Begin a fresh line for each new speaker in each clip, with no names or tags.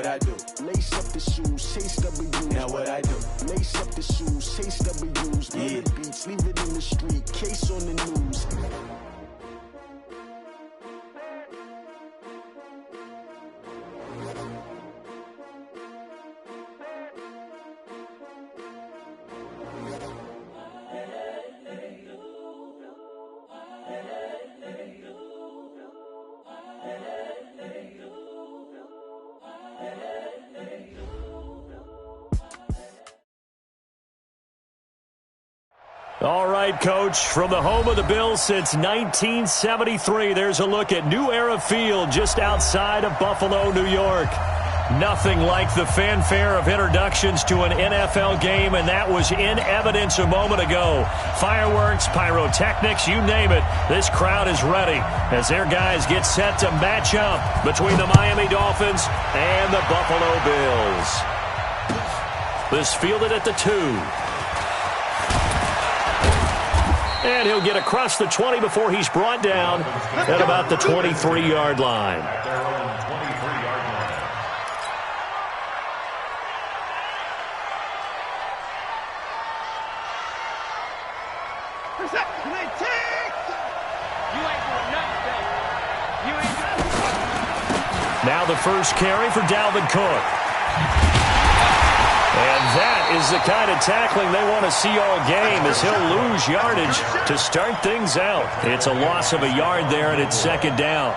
what I do.
Lace up the shoes, chase W's.
Now what I do.
Lace up the shoes, chase W's.
Yeah.
The beats, leave it in the street, case on the news.
All right, Coach, from the home of the Bills since 1973, there's a look at New Era Field just outside of Buffalo, New York. Nothing like the fanfare of introductions to an NFL game, and that was in evidence a moment ago. Fireworks, pyrotechnics, you name it. This crowd is ready as their guys get set to match up between the Miami Dolphins and the Buffalo Bills. This fielded at the 2. And he'll get across the 20 before he's brought down at about the 23-yard line. Now the first carry for Dalvin Cook. And that is the kind of tackling they want to see all game, as he'll lose yardage to start things out. It's a loss of a yard there, and it's second down.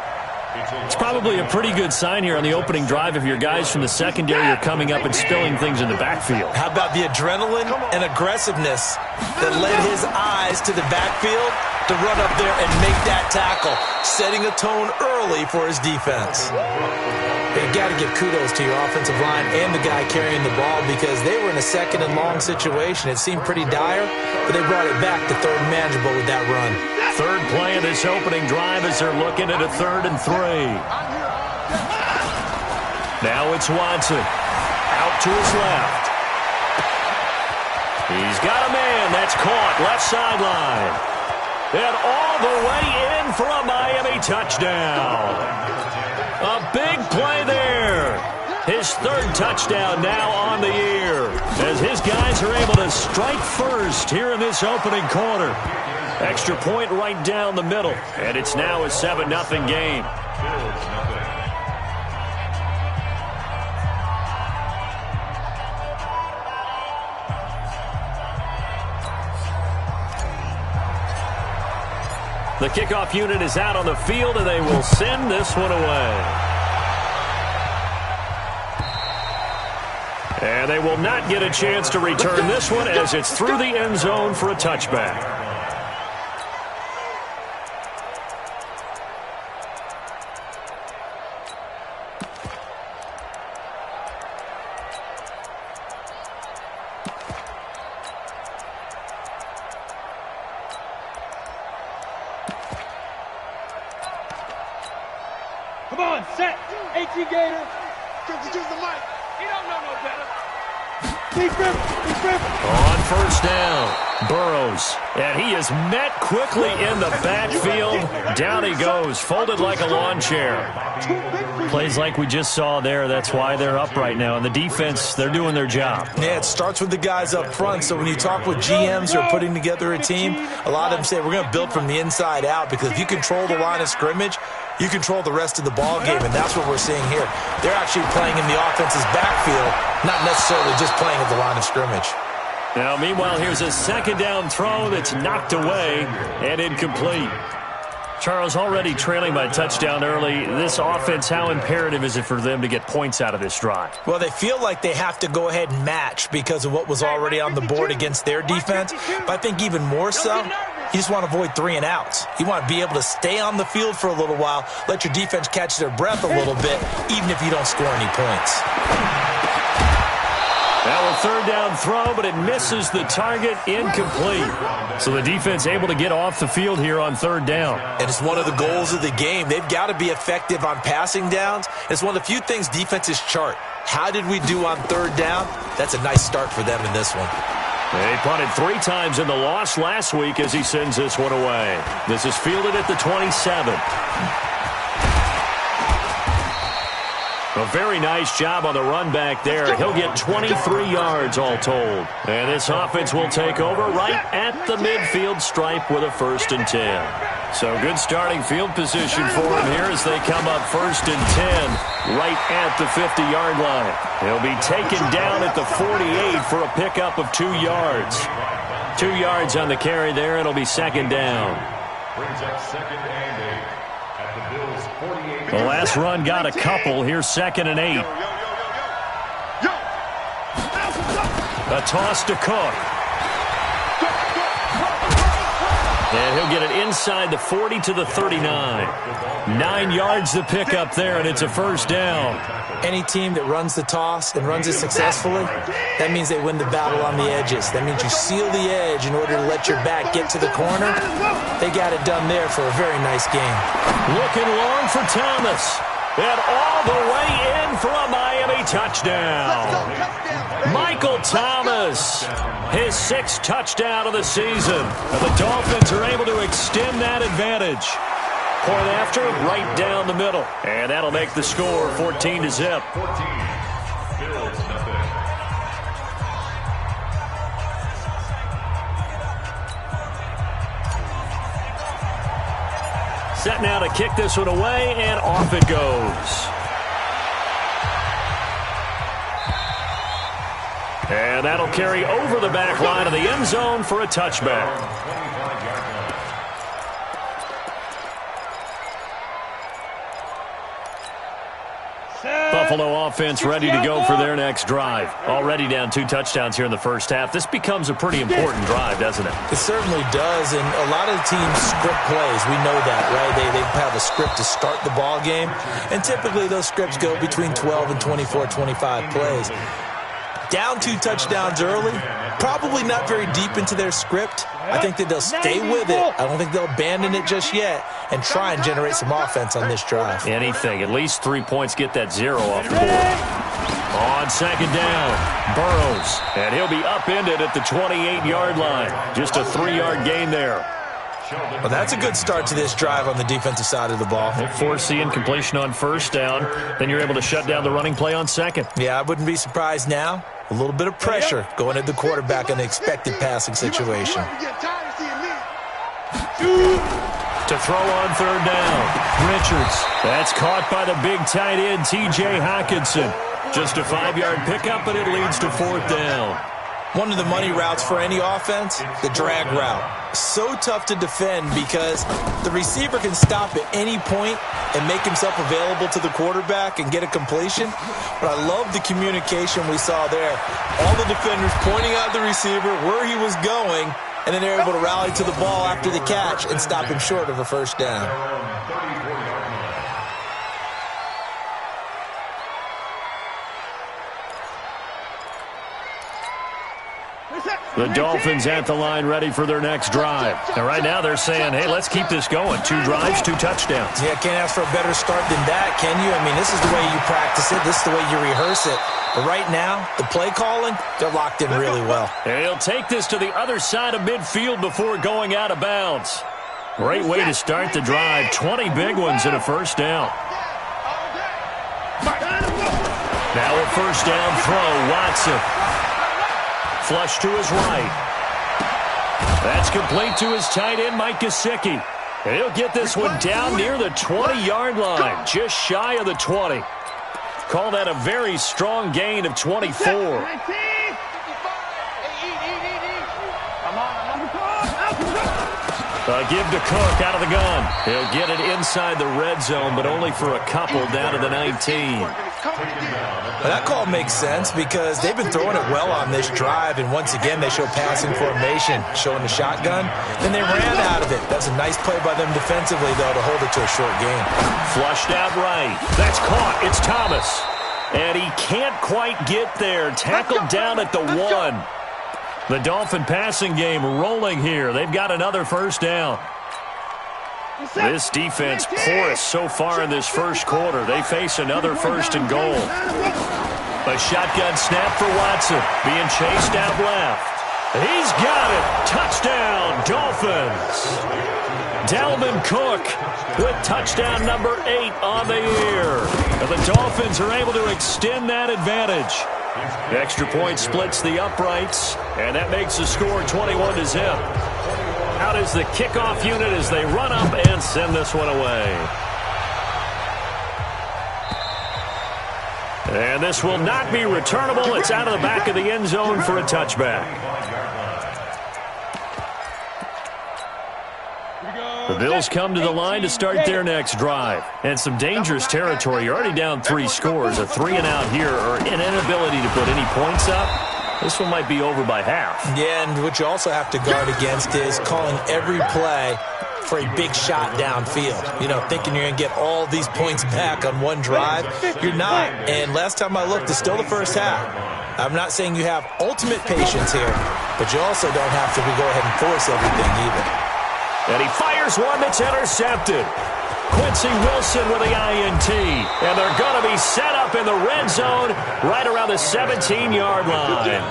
It's probably a pretty good sign here on the opening drive if your guys from the secondary are coming up and spilling things in the backfield.
How about the adrenaline and aggressiveness that led his eyes to the backfield to run up there and make that tackle, setting a tone early for his defense. You got to give kudos to your offensive line and the guy carrying the ball, because they were in a second and long situation. It seemed pretty dire, but they brought it back to third and manageable with that run.
Third play of this opening drive as they're looking at a 3rd and 3. Now it's Watson. Out to his left. He's got a man. That's caught. Left sideline. And all the way in for a Miami touchdown. A big play there. His 3rd touchdown now on the year, as his guys are able to strike first here in this opening quarter. Extra point right down the middle, and it's now a 7-0 game. The kickoff unit is out on the field, and they will send this one away. And they will not get a chance to return this one, as it's through the end zone for a touchback.
Come on, set. A.T. Gator. Use the mic. He don't know no better.
On first down, Burrows. And he is met quickly in the backfield. Down he goes, folded like a lawn chair. Plays like we just saw there. That's why they're up right now. And the defense, they're doing their job.
Yeah, it starts with the guys up front. So when you talk with GMs who are putting together a team, a lot of them say we're going to build from the inside out, because if you control the line of scrimmage, you control the rest of the ball game, and that's what we're seeing here. They're actually playing in the offense's backfield, not necessarily just playing at the line of scrimmage.
Now, meanwhile, here's a second down throw that's knocked away and incomplete. Charles, already trailing by touchdown early. This offense, how imperative is it for them to get points out of this drive?
Well, they feel like they have to go ahead and match because of what was already on the board against their defense. But I think even more so, you just want to avoid 3 and outs. You want to be able to stay on the field for a little while, let your defense catch their breath a little bit, even if you don't score any points.
Now a third down throw, but it misses the target, incomplete. So the defense able to get off the field here on third down.
And it's one of the goals of the game. They've got to be effective on passing downs. It's one of the few things defenses chart. How did we do on third down? That's a nice start for them in this one.
They punted 3 times in the loss last week as he sends this one away. This is fielded at the 27. A very nice job on the run back there. He'll get 23 yards all told. And this offense will take over right at the midfield stripe with a 1st and 10. So good starting field position for him here as they come up 1st and 10 right at the 50-yard line. He'll be taken down at the 48 for a pickup of 2 yards. 2 yards on the carry there. It'll be 2nd down.
Brings up 2nd and 8 at the Bills' 48.
The last run got a couple. Here's 2nd and 8. A toss to Cook. And he'll get it inside the 40 to the 39. 9 yards to pick up there, and it's a 1st down.
Any team that runs the toss and runs it successfully, that means they win the battle on the edges. That means you seal the edge in order to let your back get to the corner. They got it done there for a very nice game.
Looking long for Thomas. And all the way in for a Miami touchdown. Michael Thomas, his 6th touchdown of the season. And the Dolphins are able to extend that advantage. Point after, right down the middle. And that'll make the score 14-0.
14. Bills nothing.
Set now to kick this one away, and off it goes. And that'll carry over the back line of the end zone for a touchback. Buffalo offense ready to go for their next drive. Already down 2 touchdowns here in the first half. This becomes a pretty important drive, doesn't it?
It certainly does, and a lot of the teams script plays. We know that, right? They have a script to start the ball game, and typically those scripts go between 12 and 24, 25 plays. Down 2 touchdowns early, probably not very deep into their script. I think that they'll stay with it. I don't think they'll abandon it just yet and try and generate some offense on this drive.
Anything. At least 3 points, get that 0 off the board. On 2nd down, Burrows. And he'll be upended at the 28-yard line. Just a 3-yard gain there.
Well, that's a good start to this drive on the defensive side of the ball.
They force the incompletion on 1st down. Then you're able to shut down the running play on 2nd.
Yeah, I wouldn't be surprised now. A little bit of pressure going at the quarterback in the expected passing situation.
To throw on 3rd down, Richards. That's caught by the big tight end, T.J. Hockenson. Just a 5-yard pickup, but it leads to 4th down.
One of the money routes for any offense, the drag route. So tough to defend because the receiver can stop at any point and make himself available to the quarterback and get a completion. But I love the communication we saw there. All the defenders pointing out the receiver, where he was going, and then they're able to rally to the ball after the catch and stop him short of a 1st down.
The Dolphins at the line ready for their next drive. And right now they're saying, hey, let's keep this going. 2 drives, 2 touchdowns.
Yeah, can't ask for a better start than that, can you? I mean, this is the way you practice it. This is the way you rehearse it. But right now, the play calling, they're locked in really well.
And he'll take this to the other side of midfield before going out of bounds. Great way to start the drive. 20 big ones and a 1st down. Now a 1st down throw, Watson. Flush to his right. That's complete to his tight end, Mike Gesicki. And he'll get this one down near the 20-yard line, just shy of the 20. Call that a very strong gain of 24. Give to Cook out of the gun. He'll get it inside the red zone, but only for a couple down to the 19.
Well, that call makes sense because they've been throwing it well on this drive, and once again they show passing formation, showing the shotgun. Then they ran out of it. That's a nice play by them defensively, though, to hold it to a short game.
Flushed out right. That's caught. It's Thomas. And he can't quite get there. Tackled down at the 1. The Dolphin passing game rolling here. They've got another 1st down. This defense porous so far in this first quarter. They face another 1st and goal. A shotgun snap for Watson. Being chased out left. He's got it. Touchdown, Dolphins. Dalvin Cook with touchdown number 8 on the year. And the Dolphins are able to extend that advantage. The extra point splits the uprights, and that makes the score 21-0. Out is the kickoff unit as they run up and send this one away. And this will not be returnable. It's out of the back of the end zone for a touchback. The Bills come to the line to start their next drive. And some dangerous territory. You're already down 3 scores. A 3-and-out here or an inability to put any points up. This one might be over by half. Yeah, and what you also have to guard against is calling every play for a big shot downfield. You know, thinking you're going to get all these points back on one drive. You're not. And last time I looked, it's still the first half. I'm not saying you have ultimate patience here, but you also don't have to go ahead and force everything either. And he fires one that's intercepted. Quincy Wilson with the INT. And they're going to be set up in the red zone right around the 17-yard line.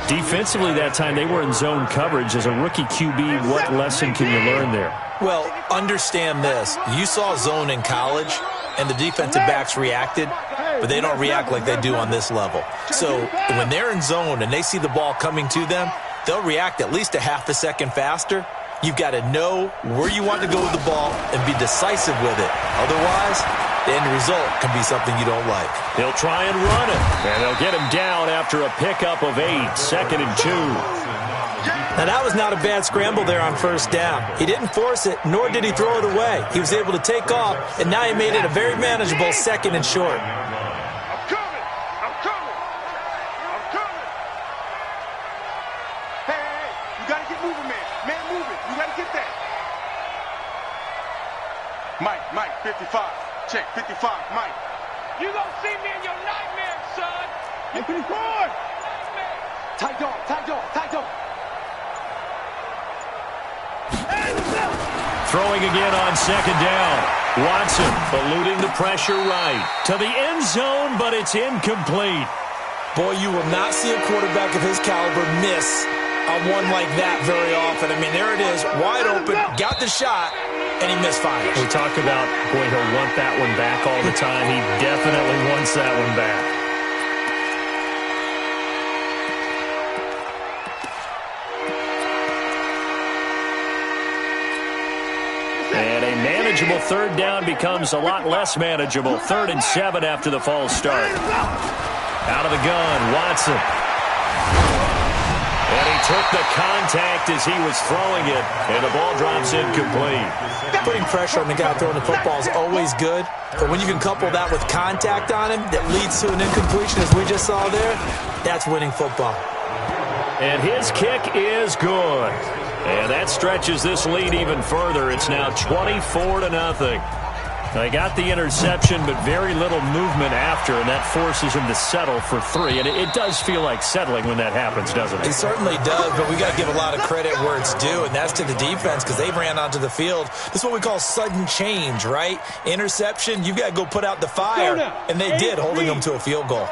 Defensively that time, they were in zone coverage. As a rookie QB, what lesson can you learn there? Well, understand this. You saw zone in college, and the defensive backs reacted, but they don't react like they do on this level. So when they're in zone and they see the ball coming to them, they'll react at least a half a second faster. You've got to know where you want to go with the ball and be decisive with it. Otherwise, the end result can be something you don't like. He'll try and run it, and they'll get him down after a pickup of 8, 2nd and 2. Now, that was not a bad scramble there on first down. He didn't force it, nor did he throw it away. He was able to take off, and now he made it a very manageable 2nd and short.
Mike, 55. Check, 55, Mike. You gonna see me in your nightmares, son. Hey, 54. Tight dog.
Throwing again on 2nd down. Watson eluding the pressure right to the end zone, but it's incomplete.
Boy, you will not see a quarterback of his caliber miss on one like that very often. I mean, there it is, wide open, got the shot, and he misfires.
We talk about, boy, he'll want that one back all the time. He definitely wants that one back. And a manageable 3rd down becomes a lot less manageable. 3rd and 7 after the false start. Out of the gun, Watson. And he took the contact as he was throwing it, and the ball drops incomplete.
Putting pressure on the guy throwing the football is always good, but when you can couple that with contact on him that leads to an incompletion, as we just saw there, that's winning football.
And his kick is good. And that stretches this lead even further. It's now 24-0. They got the interception, but very little movement after, and that forces him to settle for 3. And it does feel like settling when that happens, doesn't it?
It certainly does, but we got to give a lot of credit where it's due, and that's to the defense because they ran onto the field. This is what we call sudden change, right? Interception, you've got to go put out the fire, and they did, holding them to a field goal.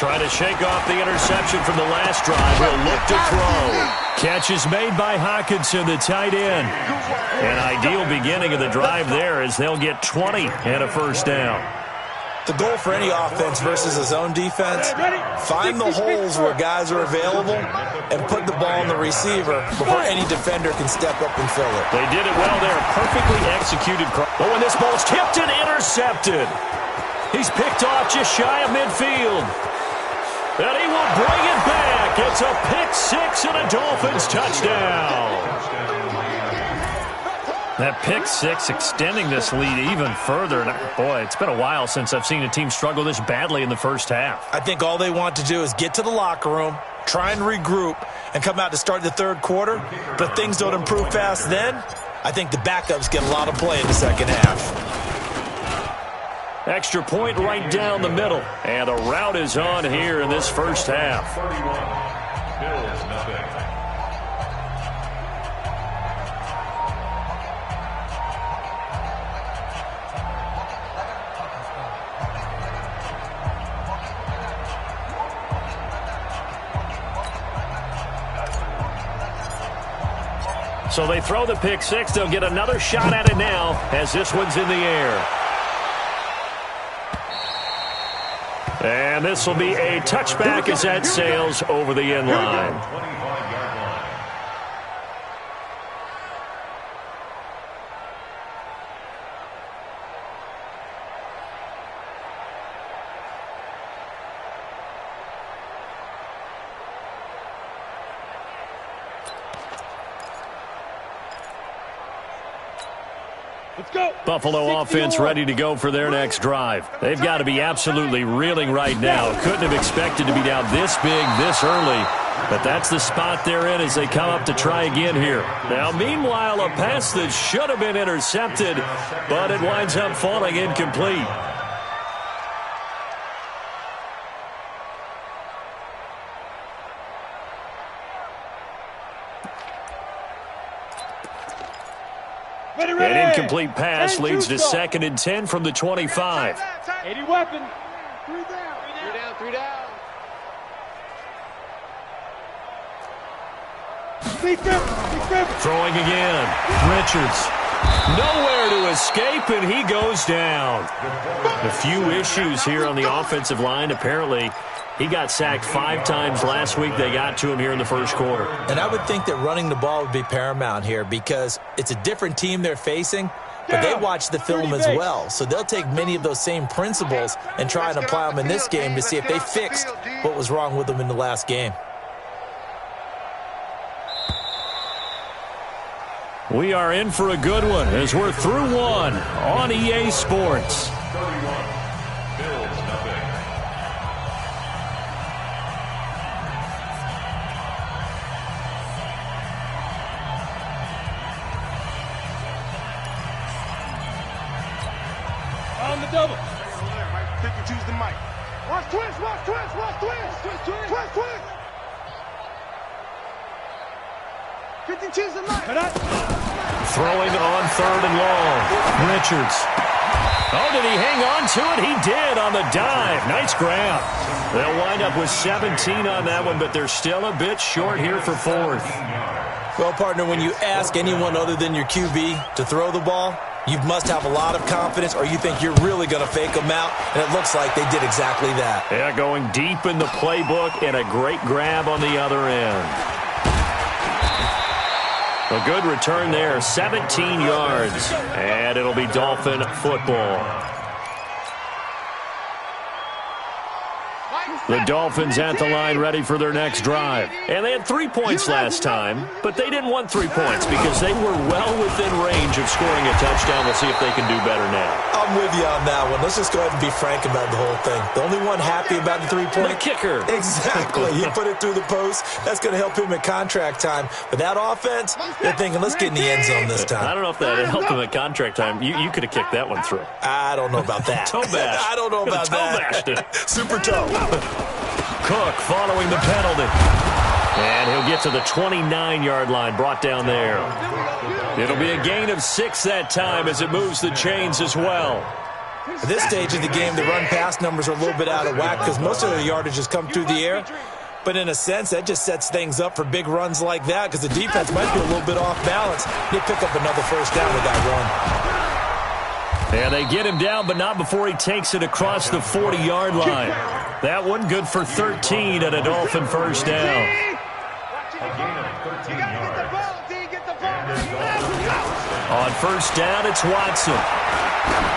Trying to shake off the interception from the last drive. He'll look to throw. Catch is made by Hawkinson, the tight end. An ideal beginning of the drive there as they'll get 20 and a first down.
The goal for any offense versus a zone defense, find the holes where guys are available and put the ball on the receiver before any defender can step up and fill it.
They did it well there. Perfectly executed. But when this ball's tipped and intercepted, he's picked off just shy of midfield. And he will bring it back. It's a pick 6 and a Dolphins touchdown. That pick 6 extending this lead even further. And boy, it's been a while since I've seen a team struggle this badly in the first half.
I think all they want to do is get to the locker room, try and regroup, and come out to start the 3rd quarter. But if things don't improve fast then, I think the backups get a lot of play in the 2nd half.
Extra point right down the middle. And the route is on here in this first half.
31, Bills nothing.
So they throw the pick six. They'll get another shot at it now as this one's in the air. And this will be a touchback as that sails over the end line. Buffalo offense ready to go for their next drive. They've got to be absolutely reeling right now. Couldn't have expected to be down this big, this early. But that's the spot they're in as they come up to try again here. Now, meanwhile, a pass that should have been intercepted, but it winds up falling incomplete. An incomplete pass leads to 2nd and 10 from the 25.
80 weapon. 3 down. 3 down.
Throwing again. Richards. Nowhere to escape, and he goes down. A few issues here on the offensive line. Apparently, he got sacked 5 times last week. They got to him here in the first quarter.
And I would think that running the ball would be paramount here because it's a different team they're facing, but they watch the film as well. So they'll take many of those same principles and try and apply them in this game to see if they fixed what was wrong with them in the last game.
We are in for a good one as we're through one on EA Sports.
On the double. Pick and choose the mic. Watch twist, watch twist, watch twist. Twist, twist. Twist, twist. Pick and choose the mic.
Throwing on 3rd and long. Richards. Oh, did he hang on to it? He did on the dive. Nice grab. They'll wind up with 17 on that one, but they're still a bit short here for 4th.
Well, partner, when you ask anyone other than your QB to throw the ball, you must have a lot of confidence or you think you're really going to fake them out, and it looks like they did exactly that.
Yeah, going deep in the playbook and a great grab on the other end. A good return there, 17 yards, and it'll be Dolphin football. The Dolphins at the line ready for their next drive. And they had 3 points last time, but they didn't want 3 points because they were well within range of scoring a touchdown. We'll see if they can do better now.
I'm with you on that one. Let's just go ahead and be frank about the whole thing. The only one happy about the 3-point?
The kicker.
Exactly. He put it through the post. That's going to help him at contract time. But that offense, they're thinking, let's get in the end zone this time.
I don't know if that helped him at contract time. You could have kicked that one through.
I don't know about that.
Toe bash.
I don't know about that.
Toe bashed it.
Super toe.
Cook following the penalty. And he'll get to the 29-yard line, brought down there. It'll be a gain of 6 that time as it moves the chains as well.
At this stage of the game, the run-pass numbers are a little bit out of whack because most of the yardage has come through the air. But in a sense, that just sets things up for big runs like that because the defense might be a little bit off balance. They pick up another first down with that run.
And they get him down, but not before he takes it across the 40-yard line. That one good for 13 and a Dolphin first down. On first down, it's Watson.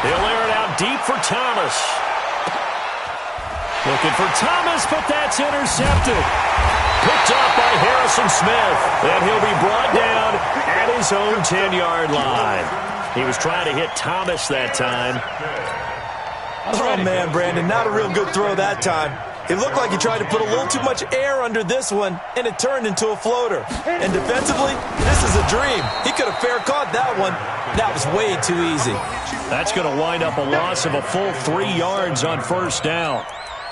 He'll air it out deep for Thomas. Looking for Thomas, but that's intercepted. Picked off by Harrison Smith. And he'll be brought down at his own 10-yard line. He was trying to hit Thomas that time.
Oh, man, Brandon, not a real good throw that time. It looked like he tried to put a little too much air under this one, and it turned into a floater. And defensively, this is a dream. He could have fair caught that one. That was way too easy.
That's going to wind up a loss of a full 3 yards on first down.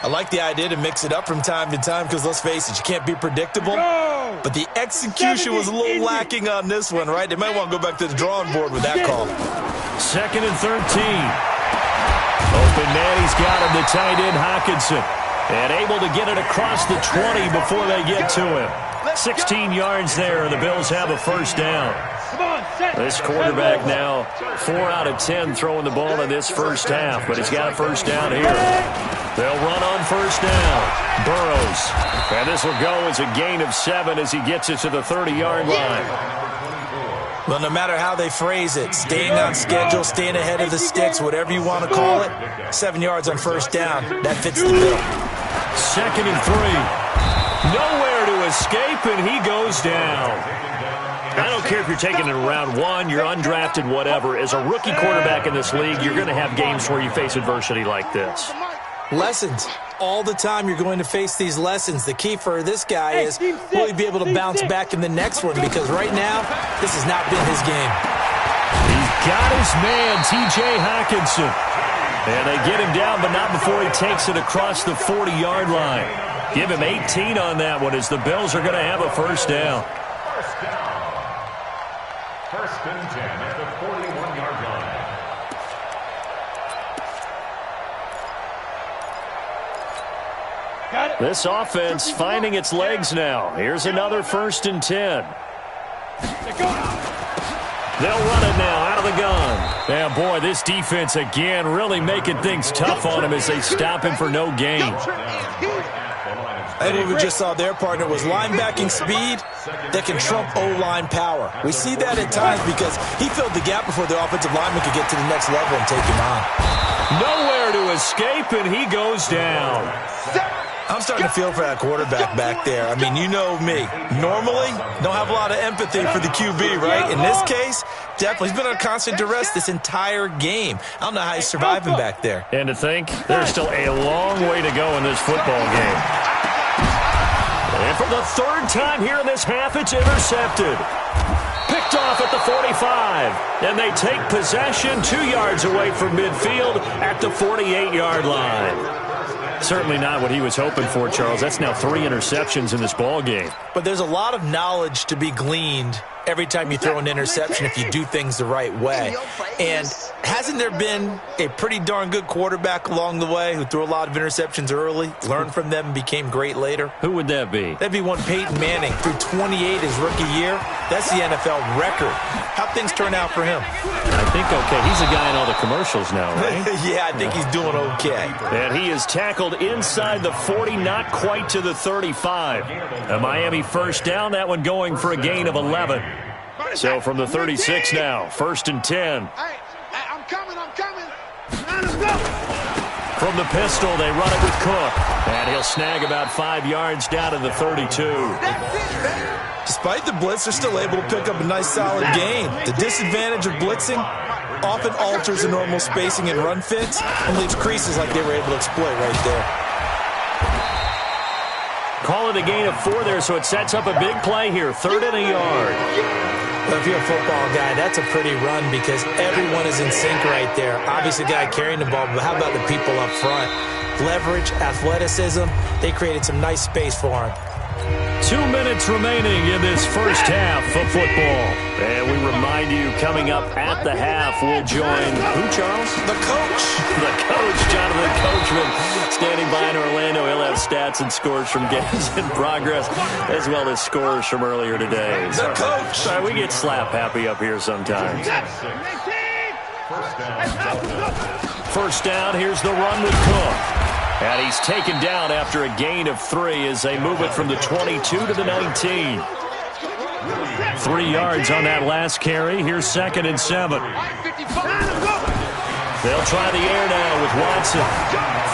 I like the idea to mix it up from time to time because, let's face it, you can't be predictable. But the execution was a little lacking on this one, right? They might want to go back to the drawing board with that call.
2nd and 13. Open man, he's got him, the tight end Hockenson. And able to get it across the 20 before they get to him. 16 yards there, and the Bills have a first down. This quarterback now 4 out of 10 throwing the ball in this first half, but he's got a first down here. They'll run on first down. Burrows. And this will go as a gain of 7 as he gets it to the 30-yard line.
Well, no matter how they phrase it, staying on schedule, staying ahead of the sticks, whatever you want to call it, 7 yards on first down, that fits the bill.
2nd and 3. Nowhere to escape, and he goes down. I don't care if you're taking it around 1, you're undrafted, whatever. As a rookie quarterback in this league, you're going to have games where you face adversity like this.
Lessons. All the time you're going to face these lessons. The key for this guy is, will he be able to bounce back in the next one? Because right now, this has not been his game.
He's got his man, T.J. Hockenson. And they get him down, but not before he takes it across the 40-yard line. Give him 18 on that one as the Bills are going to have a first down.
First and 10 at the 41-yard line.
This offense finding its legs now. Here's another 1st and 10. They'll run it now out of the gun. Yeah, boy, this defense again really making things tough on him as they stop him for no gain.
I think what we just saw their partner was linebacking speed that can trump O-line power. We see that at times because he filled the gap before the offensive lineman could get to the next level and take him on.
Nowhere to escape, and he goes down.
I'm starting to feel for that quarterback back there. I mean, you know me. Normally, don't have a lot of empathy for the QB, right? In this case, definitely. He's been under constant duress this entire game. I don't know how he's surviving back there.
And to think, there's still a long way to go in this football game. And for the 3rd time here in this half, it's intercepted. Picked off at the 45. And they take possession 2 yards away from midfield at the 48-yard line. Certainly not what he was hoping for, Charles. That's now 3 interceptions in this ball game.
But there's a lot of knowledge to be gleaned every time you throw an interception if you do things the right way. And hasn't there been a pretty darn good quarterback along the way who threw a lot of interceptions early, learned from them, and became great later?
Who would that be?
That'd be one Peyton Manning. Threw 28 his rookie year. That's the NFL record. How'd things turn out for him?
I think okay. He's a guy in all the commercials now, right?
Yeah, I think he's doing okay.
And he is tackled inside the 40, not quite to the 35. A Miami first down, that one going for a gain of 11. So from the 36 now, 1st and 10.
Hey, I'm coming.
From the pistol, they run it with Cook. And he'll snag about 5 yards down to the 32.
Despite the blitz, they're still able to pick up a nice solid gain. The disadvantage of blitzing often alters the normal spacing and run fits and leaves creases like they were able to exploit right there.
Call it a gain of 4 there, so it sets up a big play here. 3rd and a yard.
Well, if you're a football guy, that's a pretty run because everyone is in sync right there. Obviously, the guy carrying the ball, but how about the people up front? Leverage, athleticism, they created some nice space for him.
2 minutes remaining in this first half of football. And we remind you, coming up at the half, we'll join who, Charles?
The coach.
The coach, Jonathan Coachman, standing by in Orlando. He'll have stats and scores from games in progress, as well as scores from earlier today.
The coach.
Sorry, we get slap happy up here sometimes. First down, here's the run with Cook. And he's taken down after a gain of 3 as they move it from the 22 to the 19. 3 yards on that last carry. Here's 2nd and 7. They'll try the air now with Watson.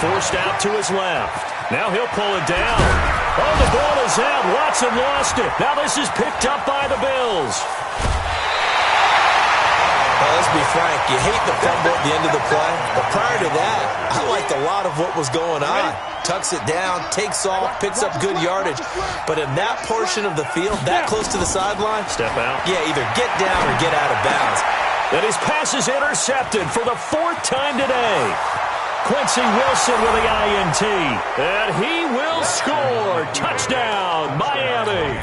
Forced out to his left. Now he'll pull it down. Oh, the ball is out. Watson lost it. Now this is picked up by the Bills.
Well, let's be frank. You hate the fumble at the end of the play. But prior to that, I liked a lot of what was going on. Tucks it down, takes off, picks up good yardage. But in that portion of the field, that close to the sideline,
step out.
Yeah, either get down or get out of bounds.
And his pass is intercepted for the 4th time today. Quincy Wilson with the INT. And he will score. Touchdown, Miami.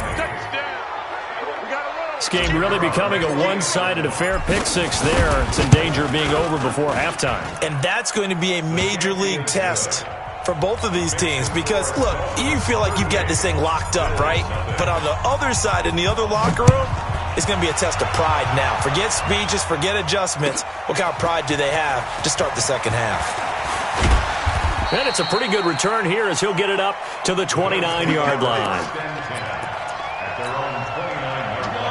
This game really becoming a one-sided affair. Pick 6 there. It's in danger of being over before halftime.
And that's going to be a major league test for both of these teams because, look, you feel like you've got this thing locked up, right? But on the other side, in the other locker room, it's going to be a test of pride now. Forget speeches, forget adjustments. What kind of pride do they have to start the second half?
And it's a pretty good return here as he'll get it up to the 29-yard line.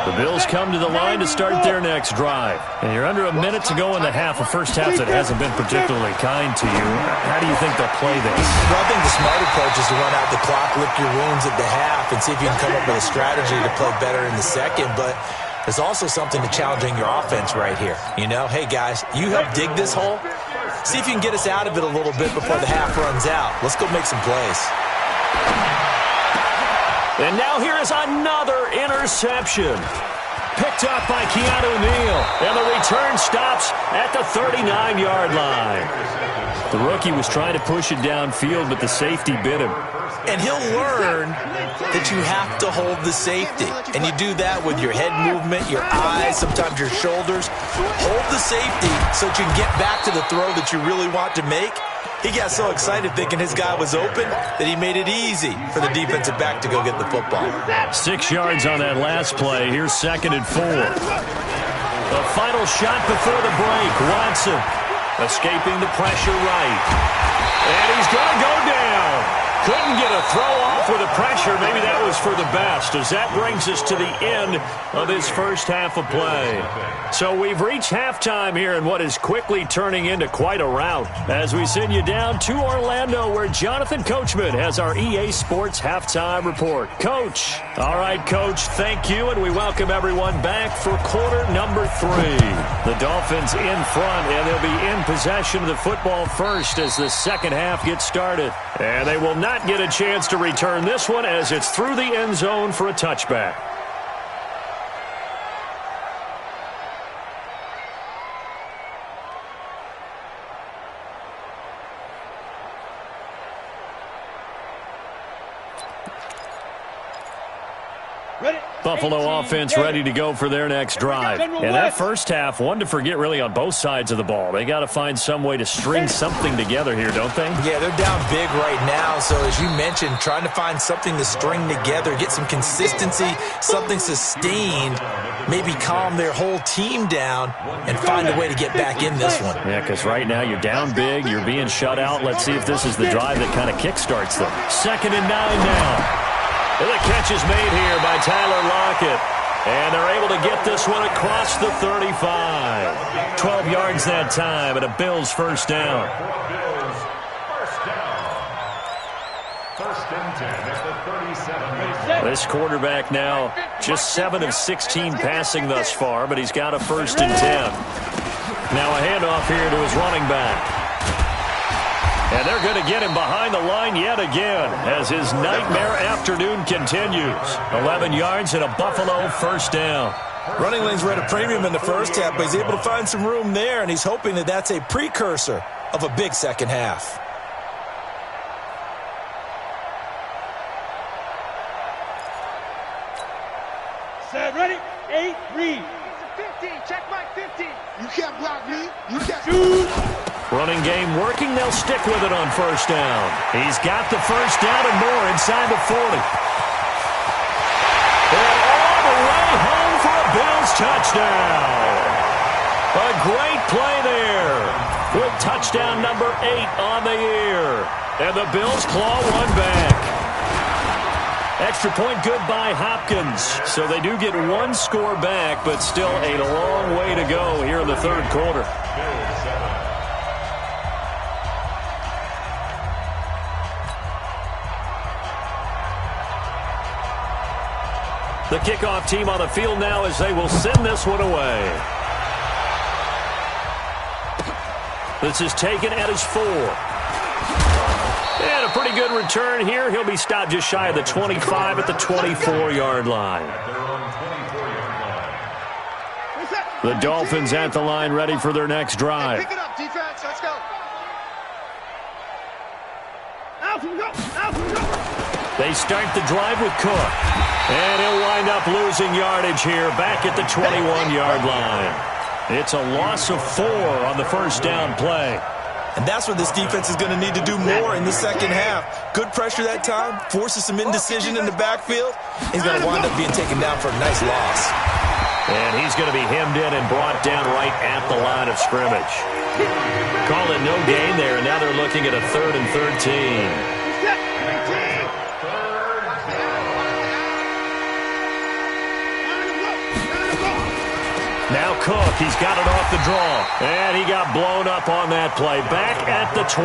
The Bills come to the line to start their next drive. And you're under a minute to go in the half, a first half that hasn't been particularly kind to you. How do you think they'll play this?
Well, I think the smart approach is to run out the clock, lick your wounds at the half, and see if you can come up with a strategy to play better in the second. But there's also something to challenging your offense right here. You know, hey, guys, you help dig this hole. See if you can get us out of it a little bit before the half runs out. Let's go make some plays.
And now here is another interception. Picked up by Keanu Neal. And the return stops at the 39-yard line. The rookie was trying to push it downfield, but the safety bit him.
And he'll learn that you have to hold the safety. And you do that with your head movement, your eyes, sometimes your shoulders. Hold the safety so that you can get back to the throw that you really want to make. He got so excited thinking his guy was open that he made it easy for the defensive back to go get the football.
6 yards on that last play. Here's 2nd and 4. The final shot before the break. Watson escaping the pressure right. And he's going to go down. Couldn't get a throw off with the pressure. Maybe that was for the best, as that brings us to the end of this first half of play. So we've reached halftime here in what is quickly turning into quite a rout as we send you down to Orlando, where Jonathan Coachman has our EA Sports halftime report. Coach. All right, Coach, thank you, and we welcome everyone back for quarter number 3. The Dolphins in front, and they'll be in possession of the football first as the second half gets started. And they will not get a chance to return this one as it's through the end zone for a touchback. Buffalo offense ready to go for their next drive. And that first half, one to forget really on both sides of the ball. They got to find some way to string something together here, don't they?
Yeah, they're down big right now. So as you mentioned, trying to find something to string together, get some consistency, something sustained, maybe calm their whole team down and find a way to get back in this one.
Yeah, because right now you're down big, you're being shut out. Let's see if this is the drive that kind of kickstarts them. 2nd and 9 now. And the catch is made here by Tyler Lockett. And they're able to get this one across the 35. 12 yards that time, and a Bills first down. This quarterback now just 7 of 16 passing thus far, but he's got a 1st and 10. Now a handoff here to his running back. And they're going to get him behind the line yet again as his nightmare afternoon continues. 11 yards and a Buffalo first down.
Running lanes were at a premium in the first half, but he's able to find some room there, and he's hoping that that's a precursor of a big second half.
Set, ready, 8, read. 15, check my 15. You can't block me. You can't shoot.
Running game working. They'll stick with it on first down. He's got the first down and more inside the 40. And all the way home for a Bills touchdown. A great play there with touchdown number 8 on the year. And the Bills claw one back. Extra point good by Hopkins. So they do get one score back, but still a long way to go here in the third quarter. The kickoff team on the field now as they will send this one away. This is taken at his 4. And a pretty good return here. He'll be stopped just shy of the 25 at the 24-yard line. The Dolphins at the line ready for their next drive.
Pick it up, defense. Let's go.
They start the drive with Cook. And he'll wind up losing yardage here back at the 21-yard line. It's a loss of 4 on the first down play.
And that's what this defense is going to need to do more in the second half. Good pressure that time, forces some indecision in the backfield. He's going to wind up being taken down for a nice loss.
And he's going to be hemmed in and brought down right at the line of scrimmage. Call it no gain there, and now they're looking at a 3rd and 13. Now Cook, he's got it off the draw. And he got blown up on that play. Back at the 20.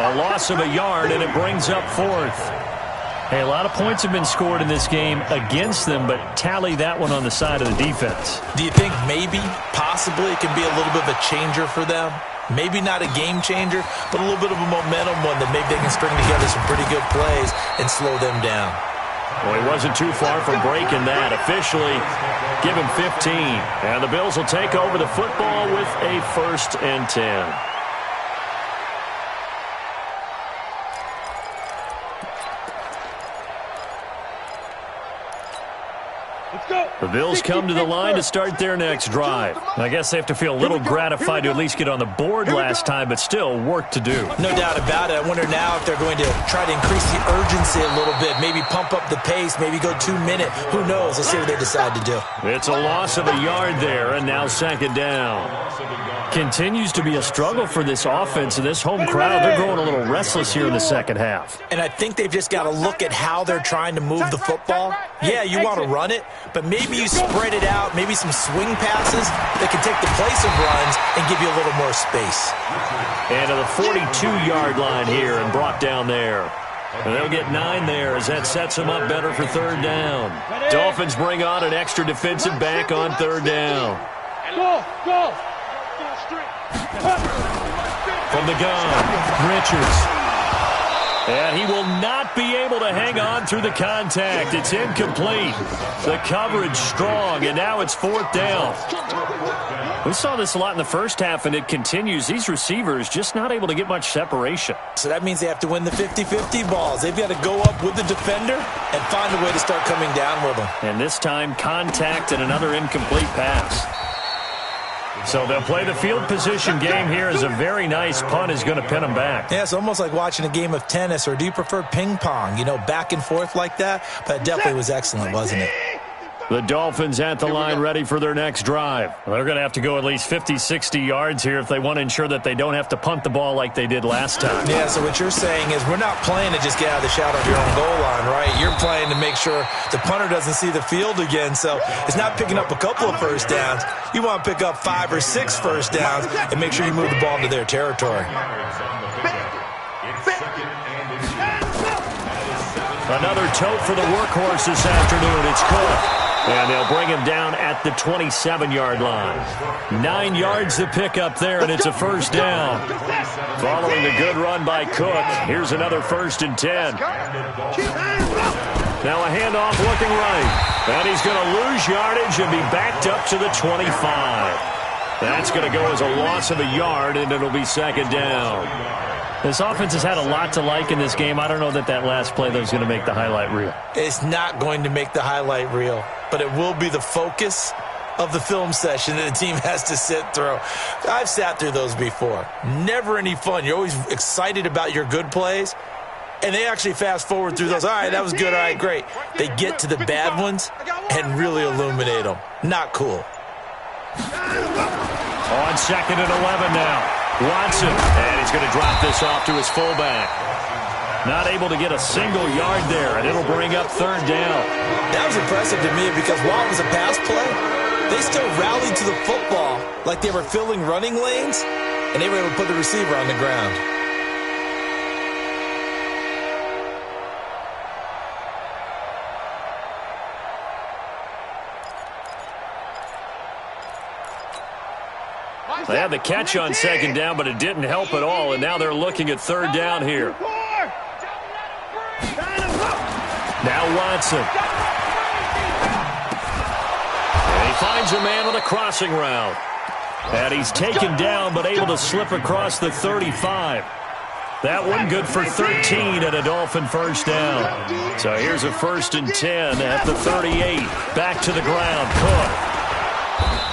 A loss of a yard, and it brings up 4th. Hey, a lot of points have been scored in this game against them, but tally that one on the side of the defense.
Do you think maybe, possibly, it can be a little bit of a changer for them? Maybe not a game changer, but a little bit of a momentum one that maybe they can string together some pretty good plays and slow them down.
Well, he wasn't too far from breaking that. Officially, give him 15. And the Bills will take over the football with a 1st and 10. The Bills come to the line to start their next drive. I guess they have to feel a little gratified to at least get on the board last time, but still work to do.
No doubt about it. I wonder now if they're going to try to increase the urgency a little bit, maybe pump up the pace, maybe go 2 minute. Who knows? Let's see what they decide to do.
It's a loss of a yard there, and now 2nd down. Continues to be a struggle for this offense and this home crowd. They're growing a little restless here in the second half.
And I think they've just got to look at how they're trying to move the football. Yeah, you want to run it, but maybe you spread it out, maybe some swing passes that can take the place of runs and give you a little more space.
And to the 42-yard line here and brought down there. And they'll get 9 there as that sets them up better for 3rd down. Dolphins bring on an extra defensive back on 3rd down.
Go!
From the gun, Richards. And he will not be able to hang on through the contact. It's incomplete. The coverage strong, and now it's 4th down. We saw this a lot in the first half, and it continues. These receivers just not able to get much separation.
So that means they have to win the 50-50 balls. They've got to go up with the defender and find a way to start coming down with them.
And this time, contact and another incomplete pass. So they'll play the field position game here as a very nice punt is going to pin them back.
Yeah, it's almost like watching a game of tennis, or do you prefer ping pong? You know, back and forth like that? But it definitely was excellent, wasn't it?
The Dolphins at the line ready for their next drive. They're going to have to go at least 50, 60 yards here if they want to ensure that they don't have to punt the ball like they did last time.
Yeah, so what you're saying is we're not playing to just get out of the shot of your own goal line, right? You're playing to make sure the punter doesn't see the field again. So it's not picking up a couple of first downs. You want to pick up 5 or 6 first downs and make sure you move the ball into their territory.
Another tote for the workhorse this afternoon. It's Cook. And they'll bring him down at the 27-yard line. 9 yards to pick up there, and it's a 1st down. Following the good run by Cook, here's another 1st and 10. Now a handoff looking right. And he's going to lose yardage and be backed up to the 25. That's going to go as a loss of a yard, and it'll be 2nd down. This offense has had a lot to like in this game. I don't know that last play, though, is going to make the highlight reel.
It's not going to make the highlight reel, but it will be the focus of the film session that the team has to sit through. I've sat through those before. Never any fun. You're always excited about your good plays, and they actually fast forward through those. All right, that was good. All right, great. They get to the bad ones and really illuminate them. Not cool.
On 2nd and 11 now. Watson, and he's going to drop this off to his fullback. Not able to get a single yard there, and it'll bring up 3rd down.
That was impressive to me because while it was a pass play, they still rallied to the football like they were filling running lanes, and they were able to put the receiver on the ground.
They had the catch on 2nd down, but it didn't help at all, and now they're looking at 3rd down here. Now Watson. And he finds a man on a crossing route. And he's taken down, but able to slip across the 35. That one good for 13 and a Dolphin 1st down. So here's a 1st and 10 at the 38. Back to the ground. Cook.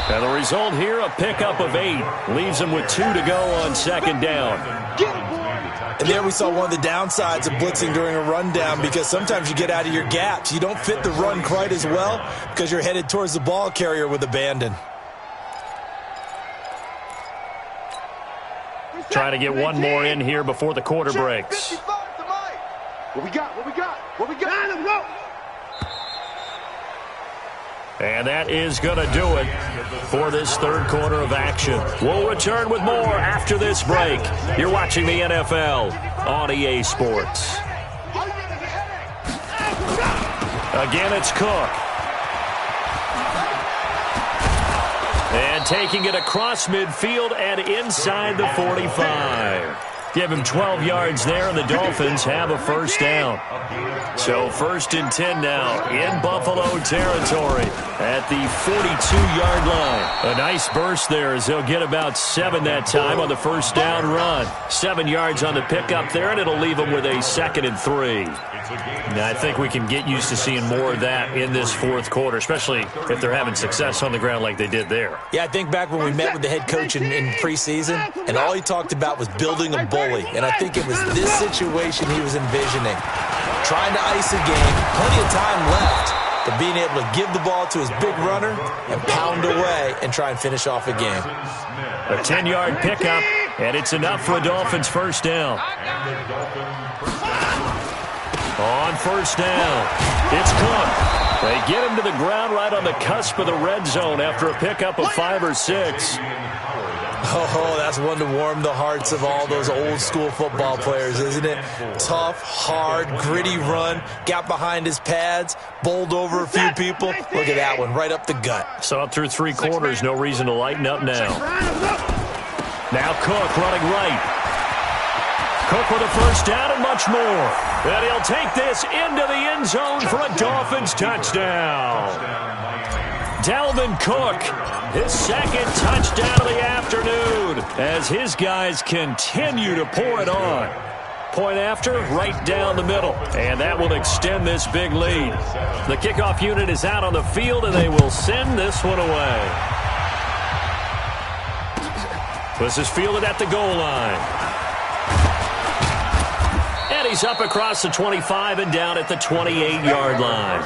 And the result here, a pickup of 8. Leaves them with 2 to go on second down.
And there we saw one of the downsides of blitzing during a rundown, because sometimes you get out of your gaps. You don't fit the run quite as well because you're headed towards the ball carrier with abandon.
Trying to get one more in here before the quarter breaks.
What we got? What we got? What we got?
And that is going to do it for this third quarter of action. We'll return with more after this break. You're watching the NFL on EA Sports. Again, it's Cook. And taking it across midfield and inside the 45. Give him 12 yards there, and the Dolphins have a first down. So 1st and 10 now in Buffalo territory at the 42-yard line. A nice burst there as they'll get about 7 that time on the first down run. 7 yards on the pickup there, and it'll leave them with a 2nd and 3. Now, I think we can get used to seeing more of that in this fourth quarter, especially if they're having success on the ground like they did there.
Yeah, I think back when we met with the head coach in preseason, and all he talked about was building a bully. And I think it was this situation he was envisioning. Trying to ice a game, plenty of time left, but being able to give the ball to his big runner and pound away and try and finish off a game.
A 10-yard pickup, and it's enough for a Dolphins first down. On first down, it's Cook. They get him to the ground right on the cusp of the red zone after a pickup of 5 or 6.
Oh, that's one to warm the hearts of all those old-school football players, isn't it? Tough, hard, gritty run, got behind his pads, bowled over a few people. Look at that one, right up the gut.
Saw it through 3 quarters, no reason to lighten up now. Now Cook running right. Cook with a first down and much more. And he'll take this into the end zone for a Dolphins touchdown. Dalvin Cook, his 2nd touchdown of the afternoon as his guys continue to pour it on. Point after, right down the middle. And that will extend this big lead. The kickoff unit is out on the field, and they will send this one away. This is fielded at the goal line. And he's up across the 25 and down at the 28-yard line.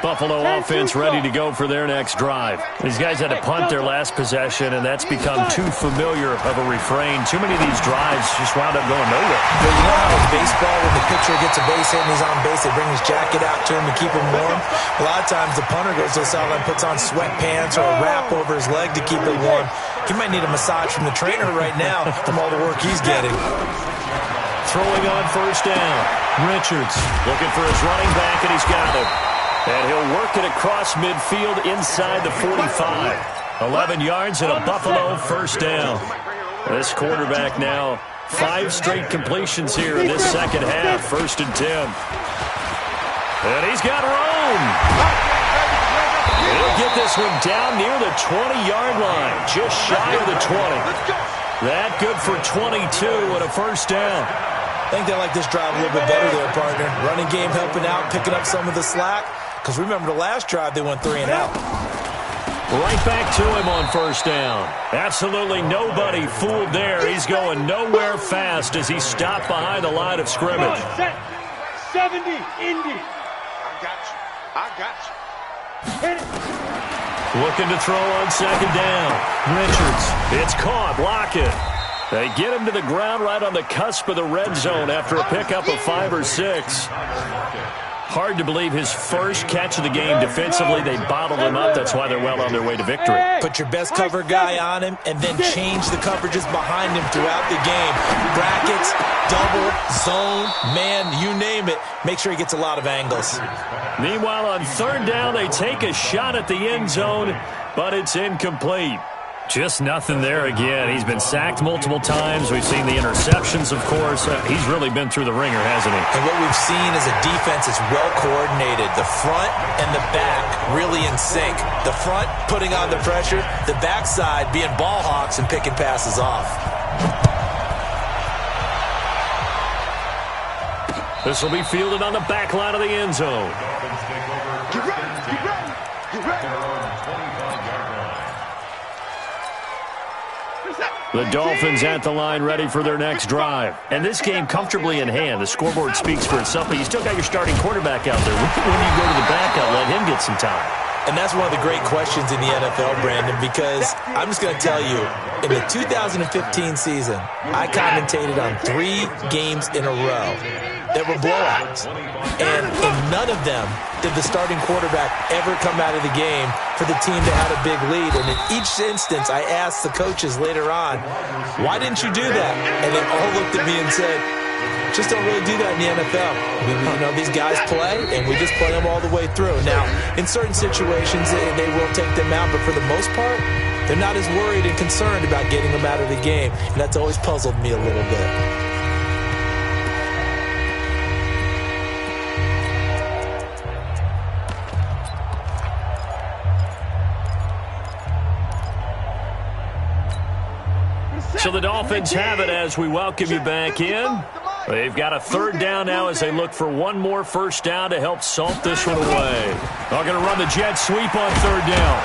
Buffalo offense ready to go for their next drive. These guys had to punt their last possession, and that's become too familiar of a refrain. Too many of these drives just wound up going nowhere.
Well, you know how in baseball, when the pitcher gets a base hit and he's on base, they bring his jacket out to him to keep him warm? A lot of times the punter goes to the sideline, puts on sweatpants or a wrap over his leg to keep it warm. He might need a massage from the trainer right now from all the work he's getting.
Throwing on first down. Richards looking for his running back, and he's got him. And he'll work it across midfield inside the 45. 11 yards and a Buffalo first down. This quarterback now 5 straight completions here in this second half. 1st and 10. And he's got room. He'll get this one down near the 20-yard line. Just shy of the 20. That good for 22 and a first down.
I think they like this drive a little bit better there, partner. Running game helping out, picking up some of the slack. Because remember the last drive, they went 3 and out.
Right back to him on first down. Absolutely nobody fooled there. He's going nowhere fast as he stopped behind the line of scrimmage.
70, Indy. I got you. Hit it.
Looking to throw on second down. Richards. It's caught. Lockett. They get him to the ground right on the cusp of the red zone after a pickup of 5 or 6. Hard to believe his first catch of the game defensively. They bottled him up. That's why they're well on their way to victory.
Put your best cover guy on him and then change the coverages behind him throughout the game. Brackets, double, zone, man, you name it. Make sure he gets a lot of angles.
Meanwhile, on third down, they take a shot at the end zone, but it's incomplete. Just nothing there again. He's been sacked multiple times. We've seen the interceptions, of course. He's really been through the ringer, hasn't he?
And what we've seen is a defense that's well coordinated. The front and the back really in sync. The front putting on the pressure. The backside being ball hawks and picking passes off.
This will be fielded on the back line of the end zone.
Get ready, get ready, get ready.
The Dolphins at the line ready for their next drive. And this game comfortably in hand. The scoreboard speaks for itself, but you still got your starting quarterback out there. When do you go to the backup, let him get some time?
And that's one of the great questions in the NFL, Brandon, because I'm just going to tell you, in the 2015 season, I commentated on 3 games in a row that were blowouts. And in none of them did the starting quarterback ever come out of the game for the team that had a big lead. And in each instance, I asked the coaches later on, why didn't you do that? And they all looked at me and said, just don't really do that in the NFL. These guys play, and we just play them all the way through. Now, in certain situations, they will take them out, but for the most part, they're not as worried and concerned about getting them out of the game, and that's always puzzled me a little bit.
So the Dolphins have it as we welcome you back in. They've got a 3rd down now as they look for one more first down to help salt this one away. They're going to run the jet sweep on 3rd down.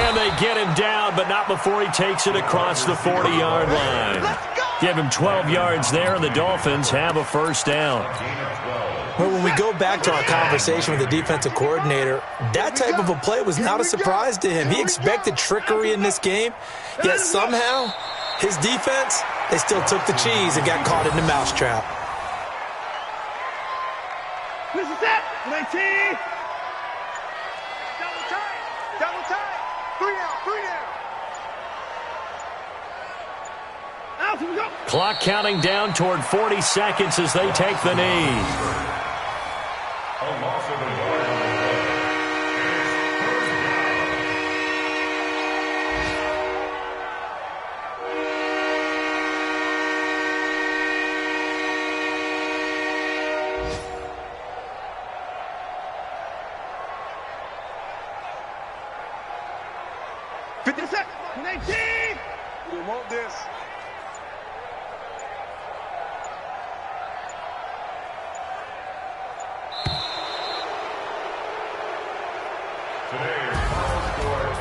And they get him down, but not before he takes it across the 40-yard line. Give him 12 yards there, and the Dolphins have a first down.
Well, when we go back to our conversation with the defensive coordinator, that type of a play was not a surprise to him. He expected trickery in this game, yet somehow his defense, they still took the cheese and got caught in the mousetrap.
This is it. 19. Double tight. Double tight. 3 down. 3 down. Out we go.
Clock counting down toward 40 seconds as they take the knee.
A loss of a yard on the play.
It's 50 seconds. 19. We want this.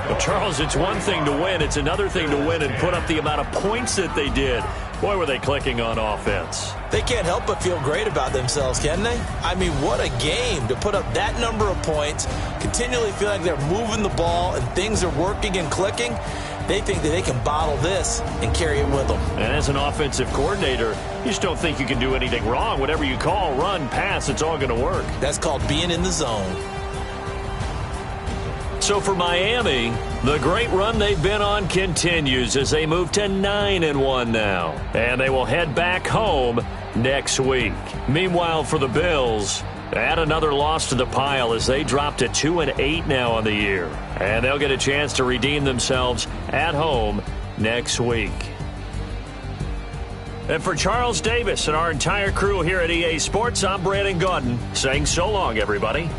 Well, Charles, it's one thing to win. It's another thing to win and put up the amount of points that they did. Boy, were they clicking on offense.
They can't help but feel great about themselves, can they? I mean, what a game to put up that number of points, continually feel like they're moving the ball and things are working and clicking. They think that they can bottle this and carry it with them.
And as an offensive coordinator, you just don't think you can do anything wrong. Whatever you call, run, pass, it's all going to work.
That's called being in the zone.
So for Miami, the great run they've been on continues as they move to 9-1 now. And they will head back home next week. Meanwhile, for the Bills, add another loss to the pile as they drop to 2-8 now on the year. And they'll get a chance to redeem themselves at home next week. And for Charles Davis and our entire crew here at EA Sports, I'm Brandon Gaudin saying so long, everybody.